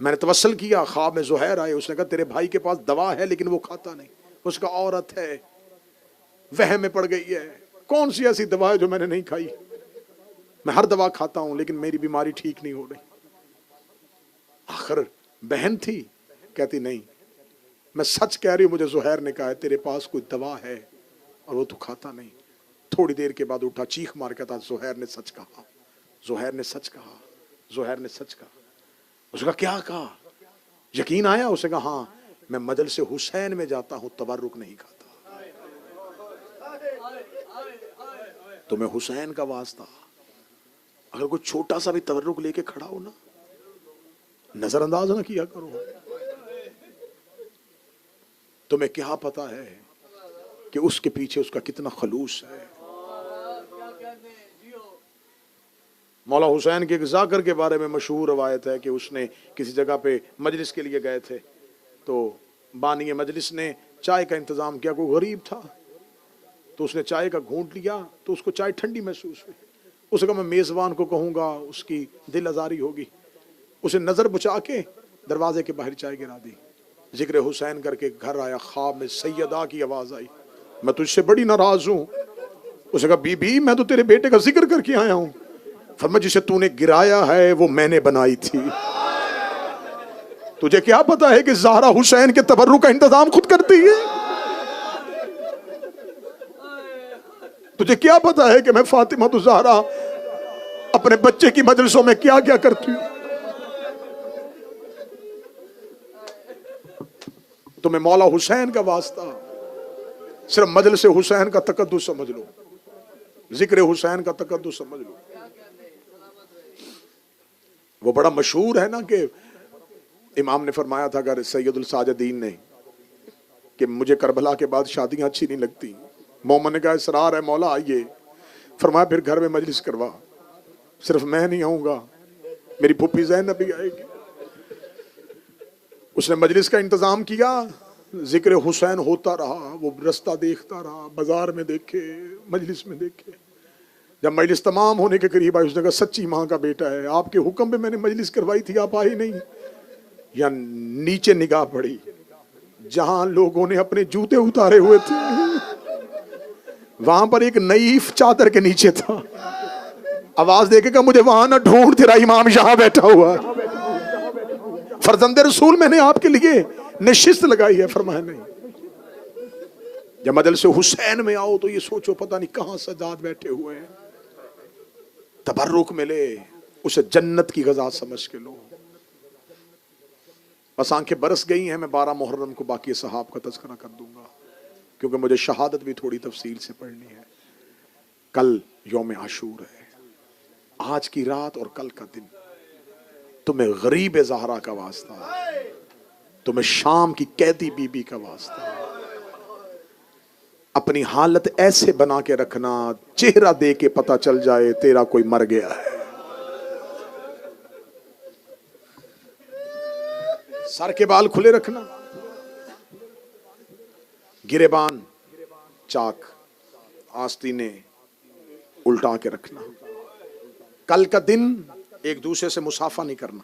میں نے توسل کیا، خواب میں زہیر آئے. اس نے کہا تیرے بھائی کے پاس دوا ہے لیکن وہ کھاتا نہیں. اس کا عورت ہے، وہم میں پڑ گئی ہے، کون سی ایسی دوا ہے جو میں نے نہیں کھائی؟ میں ہر دوا کھاتا ہوں لیکن میری بیماری ٹھیک نہیں ہو رہی. آخر بہن تھی، کہتی نہیں میں سچ کہہ رہی ہوں، مجھے زہیر نے کہا ہے تیرے پاس کوئی دوا ہے اور وہ تو کھاتا نہیں. تھوڑی دیر کے بعد اٹھا، چیخ مار کے تھا زہیر نے سچ کہا، زہیر نے سچ کہا، زہیر نے سچ کہا. اس کا کیا کہا؟ یقین آیا؟ اسے کہا ہاں میں مجلس حسین میں جاتا ہوں، تبرک نہیں کھاتا. تمہیں حسین کا واسطہ، اگر کوئی چھوٹا سا بھی تبرک لے کے کھڑا ہو نا، نظر انداز نہ کیا کرو. تمہیں کیا پتا ہے کہ اس کے پیچھے اس کا کتنا خلوص ہے. مولا حسین کے ایک ذاکر کے بارے میں مشہور روایت ہے کہ اس نے کسی جگہ پہ مجلس کے لیے گئے تھے تو بانی مجلس نے چائے کا انتظام کیا. کوئی غریب تھا تو اس نے چائے کا گھونٹ لیا تو اس کو چائے ٹھنڈی محسوس ہوئی. اس نے کہا میں میزبان کو کہوں گا، اس کی دل آزاری ہوگی. اسے نظر بچا کے دروازے کے باہر چائے گرا دی. ذکر حسین کر کے گھر آیا، خواب میں سیدہ کی آواز آئی، میں تجھ سے بڑی ناراض ہوں. اس نے کہا بی بی میں تو تیرے بیٹے کا ذکر کر کے آیا ہوں. فرمایا جسے تو نے گرایا ہے وہ میں نے بنائی تھی. تجھے کیا پتا ہے کہ زہرا حسین کے تبرک کا انتظام خود کرتی ہے؟ تجھے کیا پتا ہے کہ میں فاطمہ تو زہرا اپنے بچے کی مجلسوں میں کیا کیا کرتی ہوں؟ تمہیں مولا حسین کا واسطہ، صرف مجلس حسین کا تقدس سمجھ لو، ذکر حسین کا تقدس سمجھ لو. وہ بڑا مشہور ہے نا کہ امام نے فرمایا تھا اگر سید الساجدین نے کہ مجھے کربلا کے بعد شادیاں اچھی نہیں لگتی. مومن نے کہا اصرار ہے مولا آئیے. فرمایا پھر گھر میں مجلس کروا، صرف میں نہیں آؤں گا، میری پھوپھی زینب بھی آئے گی. اس نے مجلس کا انتظام کیا، ذکر حسین ہوتا رہا. وہ رستہ دیکھتا رہا، بازار میں دیکھے، مجلس میں دیکھے. جب مجلس تمام ہونے کے قریب آئی اس نے کہا سچی ماں کا بیٹا ہے، آپ کے حکم پہ میں نے مجلس کروائی تھی، آپ آئے نہیں. یا نیچے نگاہ پڑی جہاں لوگوں نے اپنے جوتے اتارے ہوئے تھے، وہاں پر ایک نئیف چادر کے نیچے تھا. آواز دے کے کہا مجھے وہاں نہ ڈھونڈ، تیرا امام یہاں بیٹھا ہوا. فرزند رسول میں نے آپ کے لیے نشست لگائی ہے. فرمایا نہیں. جب مجلس حسین میں آؤ تو یہ سوچو پتہ نہیں کہاں سجاد بیٹھے ہوئے ہیں. تبرک ملے اسے جنت کی غذا سمجھ کے لو. بس آنکھیں برس گئی ہیں، میں 12 محرم کو باقی صحاب کا تذکرہ کر دوں گا کیونکہ مجھے شہادت بھی تھوڑی تفصیل سے پڑھنی ہے. کل یوم عاشور ہے. آج کی رات اور کل کا دن تمہیں غریب زہرا کا واسطہ، تمہیں شام کی قیدی بی بی کا واسطہ. اپنی حالت ایسے بنا کے رکھنا چہرہ دے کے پتہ چل جائے تیرا کوئی مر گیا ہے. سر کے بال کھلے رکھنا، گریبان چاک، آستینے الٹا کے رکھنا. کل کا دن ایک دوسرے سے مصافحہ نہیں کرنا.